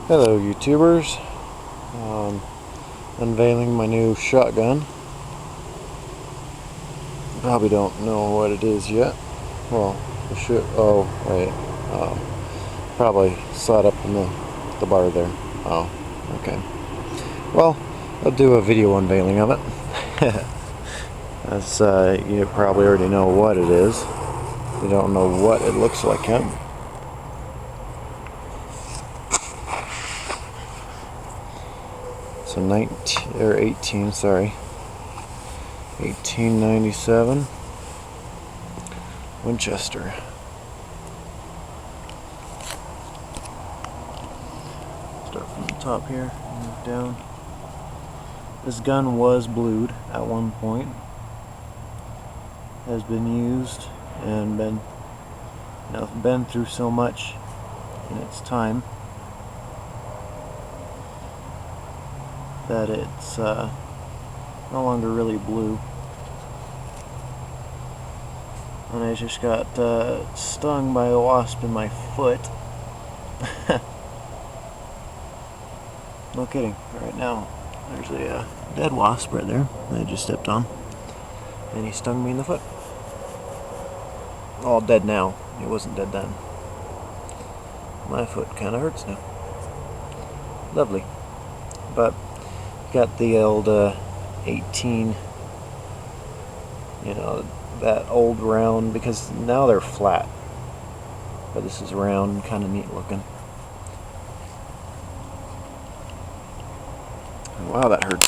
Hello YouTubers, unveiling my new shotgun. Probably don't know what it is yet. Well, I should, oh wait, probably saw it up in the bar there. Oh, okay. Well, I'll do a video unveiling of it. As you probably already know what it is. You don't know what it looks like yet. So 1897 Winchester. Start from the top here, move down. This gun was blued at one point. Has been used and been through so much in its time that it's no longer really blue. And I just got stung by a wasp in my foot. No kidding. Right now, there's a dead wasp right there that I just stepped on, and he stung me in the foot. All dead now. He wasn't dead then. My foot kind of hurts now. Lovely. But got the old 18, that old round, because now they're flat, but this is round, kind of neat looking. Wow, that hurts.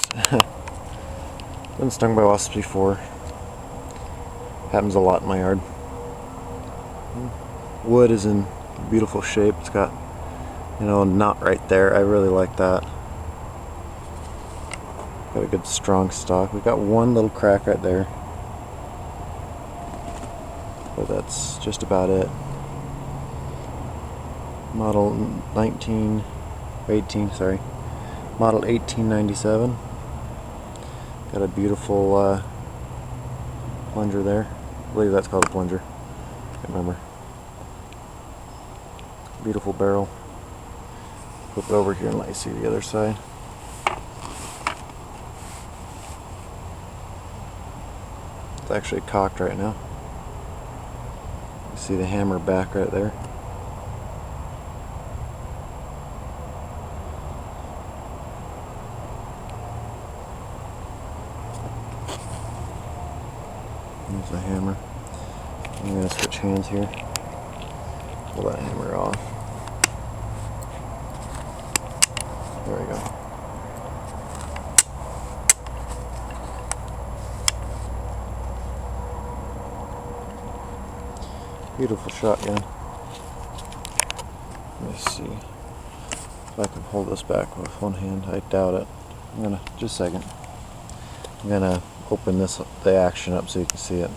Been stung by wasps before. Happens a lot in my yard. Wood is in beautiful shape. It's got, a knot right there. I really like that. Got a good strong stock. We got one little crack right there, but that's just about it. Model 1897. Got a beautiful plunger there. I believe that's called a plunger. Can't remember. Beautiful barrel. Flip it over here and let you see the other side. It's actually cocked right now. You see the hammer back right there. There's the hammer. I'm going to switch hands here. Pull that hammer off. There we go. Beautiful shotgun. Let me see if I can hold this back with one hand. I doubt it. Just a second. I'm gonna open the action up so you can see it.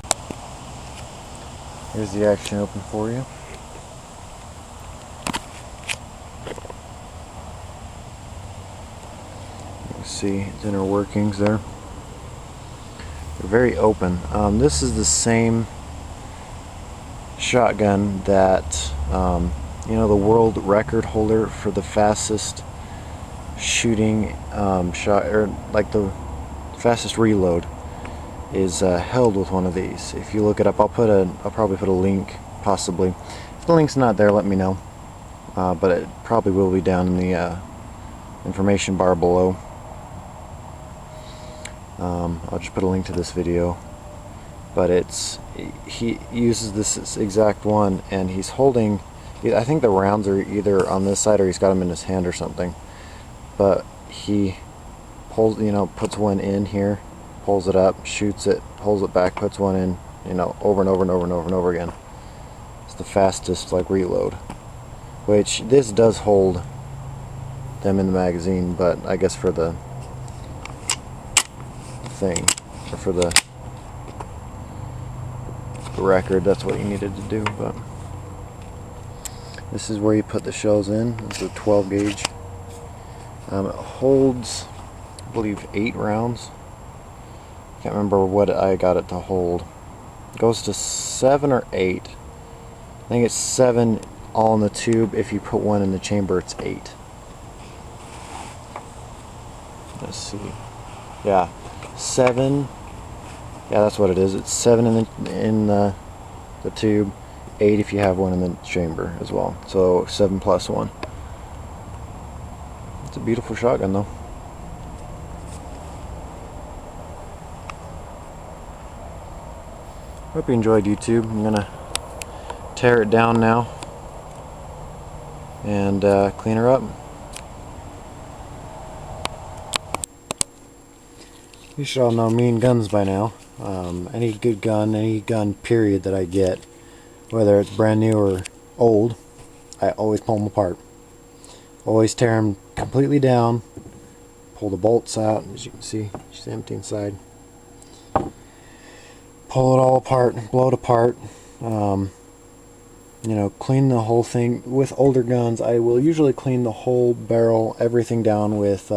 Here's the action open for you. You can see its inner workings there. They're very open. This is the same shotgun that the world record holder for the fastest shooting shot, or like the fastest reload, is held with one of these. If you look it up, I'll probably put a link, possibly. If the link's not there, let me know. But it probably will be down in the information bar below. I'll just put a link to this video. But he uses this exact one, and he's holding, I think the rounds are either on this side or he's got them in his hand or something. But he pulls, puts one in here, pulls it up, shoots it, pulls it back, puts one in, over and over and over and over and over again. It's the fastest reload. Which this does hold them in the magazine, but I guess for the thing, or for the record, that's what you needed to do. But this is where you put the shells in. This is a 12 gauge. It holds, I believe, 8 rounds. Can't remember what I got it to hold. It goes to 7 or 8. I think it's 7 all in the tube. If you put one in the chamber, it's 8. Let's see. Yeah, 7. Yeah, that's what it is. It's 7 in the tube, 8 if you have one in the chamber as well. So 7 plus 1. It's a beautiful shotgun though. Hope you enjoyed YouTube. I'm gonna tear it down now and clean her up. You should all know me and guns by now. Any good gun, any gun period that I get, whether it's brand new or old, I always pull them apart. Always tear them completely down, pull the bolts out, as you can see, it's empty inside. Pull it all apart, blow it apart. You know, clean the whole thing. With older guns, I will usually clean the whole barrel, everything down with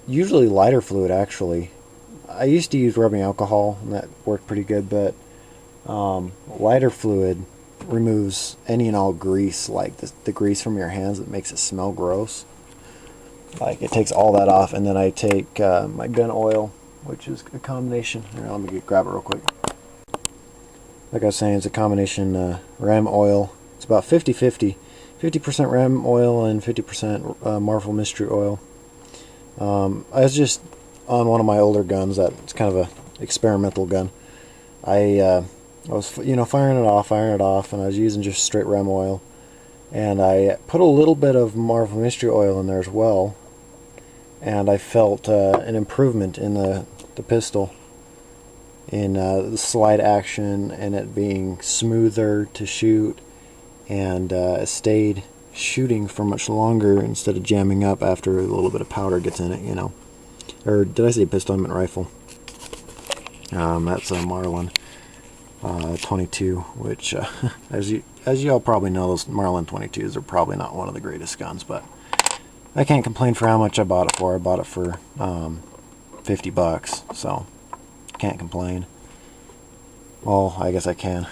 usually lighter fluid actually. I used to use rubbing alcohol and that worked pretty good, but lighter fluid removes any and all grease, like the grease from your hands that makes it smell gross. Like, it takes all that off, and then I take my gun oil, which is a combination. Here, let me grab it real quick. Like I was saying, it's a combination ram oil. It's about 50-50. 50% ram oil and 50% Marvel Mystery oil. I was just on one of my older guns. It's kind of a experimental gun. I was, firing it off, and I was using just straight ram oil. And I put a little bit of Marvel Mystery oil in there as well. And I felt an improvement in the pistol, in the slide action, and it being smoother to shoot, and it stayed shooting for much longer instead of jamming up after a little bit of powder gets in it, Or did I say pistol? I meant rifle. That's a Marlin 22, which, as you all probably know, those Marlin 22s are probably not one of the greatest guns, but I can't complain for how much I bought it for. I bought it for $50, so can't complain. Well, I guess I can.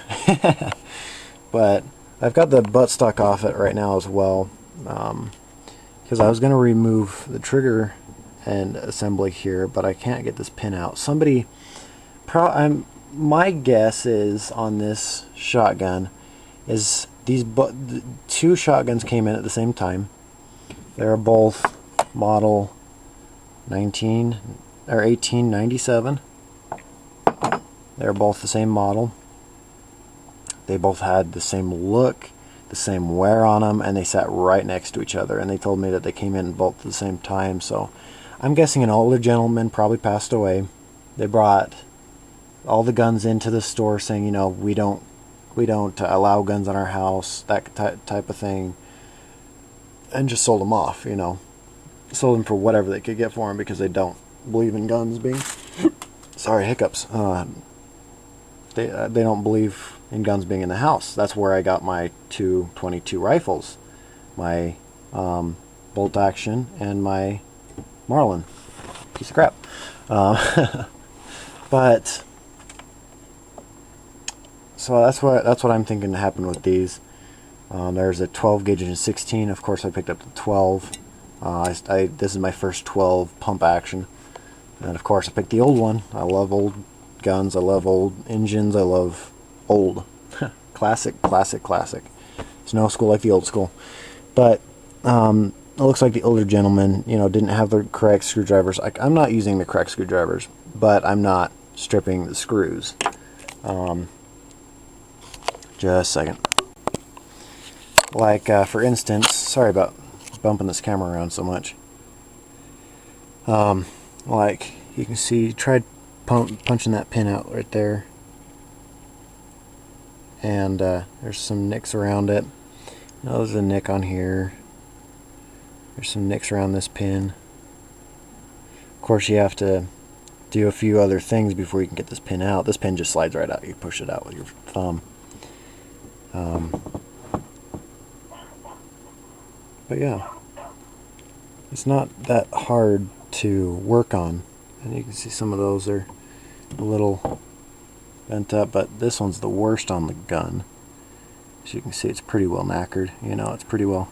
But I've got the buttstock off it right now as well, because I was going to remove the trigger and assembly here, but I can't get this pin out. My guess is on this shotgun is the 2 shotguns came in at the same time. They're both model 1897. They're both the same model. They both had the same look, the same wear on them, and they sat right next to each other. And they told me that they came in both at the same time. So I'm guessing an older gentleman probably passed away. They brought all the guns into the store saying, we don't allow guns in our house, that type of thing, and just sold them off. Sold them for whatever they could get for them, because they don't believe in guns being sorry, hiccups. They don't believe in guns being in the house. That's where I got my 222 rifles, my bolt action, and my Marlin piece of crap. But so that's what I'm thinking happened with these. There's a 12 gauge and a 16. Of course, I picked up the 12. This is my first 12 pump action, and of course I picked the old one. I love old guns. I love old engines. I love old. Classic. There's no school like the old school. But it looks like the older gentleman, didn't have the correct screwdrivers. I'm not using the correct screwdrivers, but I'm not stripping the screws. Just a second. Like, for instance, sorry about bumping this camera around so much. Like, you can see, tried punching that pin out right there. And there's some nicks around it. Now, there's a nick on here. There's some nicks around this pin. Of course, you have to do a few other things before you can get this pin out. This pin just slides right out. You push it out with your thumb. But yeah, it's not that hard to work on. And you can see some of those are a little bent up, but this one's the worst on the gun. As you can see, it's pretty well knackered. It's pretty well.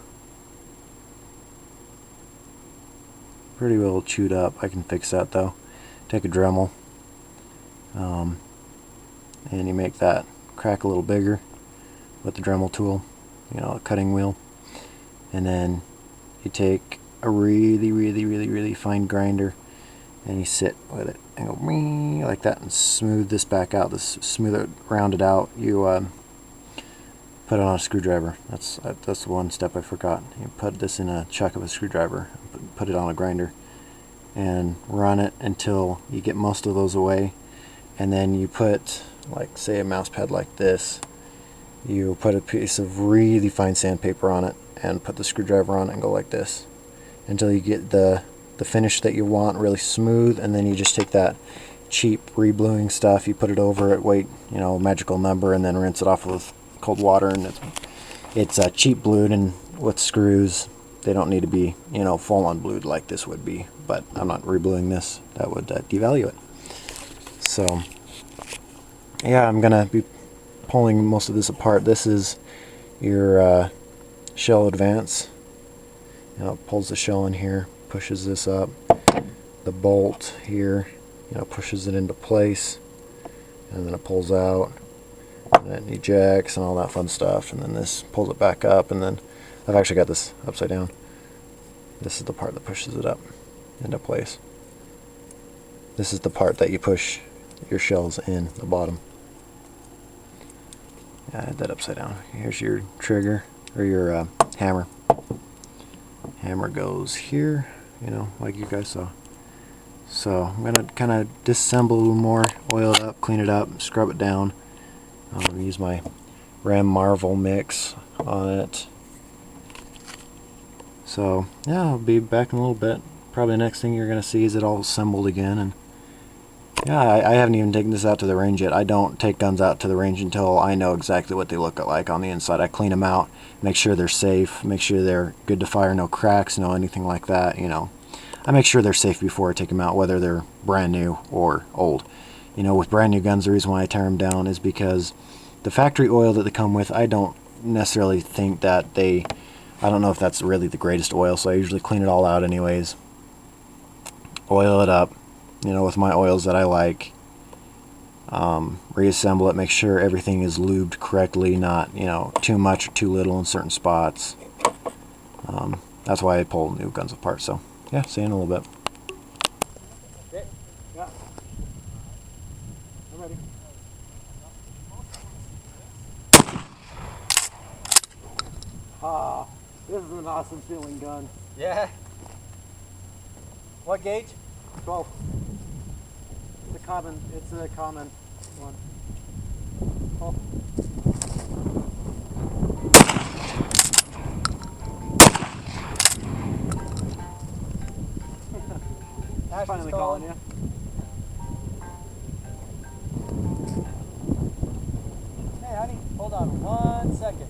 pretty well chewed up. I can fix that though. Take a Dremel, and you make that crack a little bigger with the Dremel tool, you know, a cutting wheel, and then you take a really fine grinder and you sit with it and go like that and smooth this back out. This smooth it, round it out. You put it on a screwdriver. That's the one step I forgot. You put this in a chuck of a screwdriver, put it on a grinder, and run it until you get most of those away. And then you put, like, say a mouse pad like this, you put a piece of really fine sandpaper on it and put the screwdriver on it and go like this until you get the finish that you want, really smooth. And then you just take that cheap rebluing stuff, you put it over it, wait, you know, magical number, and then rinse it off with cold water. And it's cheap blued, and with screws they don't need to be, you know, full on blued like this would be, but I'm not rebluing this. That would devalue it. So yeah, I'm gonna be pulling most of this apart. This is your shell advance. You know, it pulls the shell in here, pushes this up. The bolt here, you know, pushes it into place, and then it pulls out, and then it ejects and all that fun stuff. And then this pulls it back up, and then I've actually got this upside down. This is the part that pushes it up into place. This is the part that you push your shells in the bottom. Yeah, I had that upside down. Here's your trigger, or your hammer. Hammer goes here, you know, like you guys saw. So I'm going to kind of disassemble a little more, oil it up, clean it up, scrub it down. Use my Ram Marvel mix on it. So yeah, I'll be back in a little bit. Probably the next thing you're going to see is it all assembled again. And yeah, I haven't even taken this out to the range yet. I don't take guns out to the range until I know exactly what they look like on the inside. I clean them out, make sure they're safe, make sure they're good to fire, no cracks, no anything like that, you know. I make sure they're safe before I take them out, whether they're brand new or old. You know, with brand new guns, the reason why I tear them down is because the factory oil that they come with, I don't necessarily think that I don't know if that's really the greatest oil, so I usually clean it all out anyways. Oil it up, you know, with my oils that I like. Reassemble it, make sure everything is lubed correctly, not, you know, too much or too little in certain spots. That's why I pull new guns apart. So yeah, see you in a little bit. Okay, yeah. I'm ready. This is an awesome feeling gun. Yeah. What gauge? 12. It's a common one. Oh. Ash Finally is calling calling. you. Hey, honey, hold on 1 second.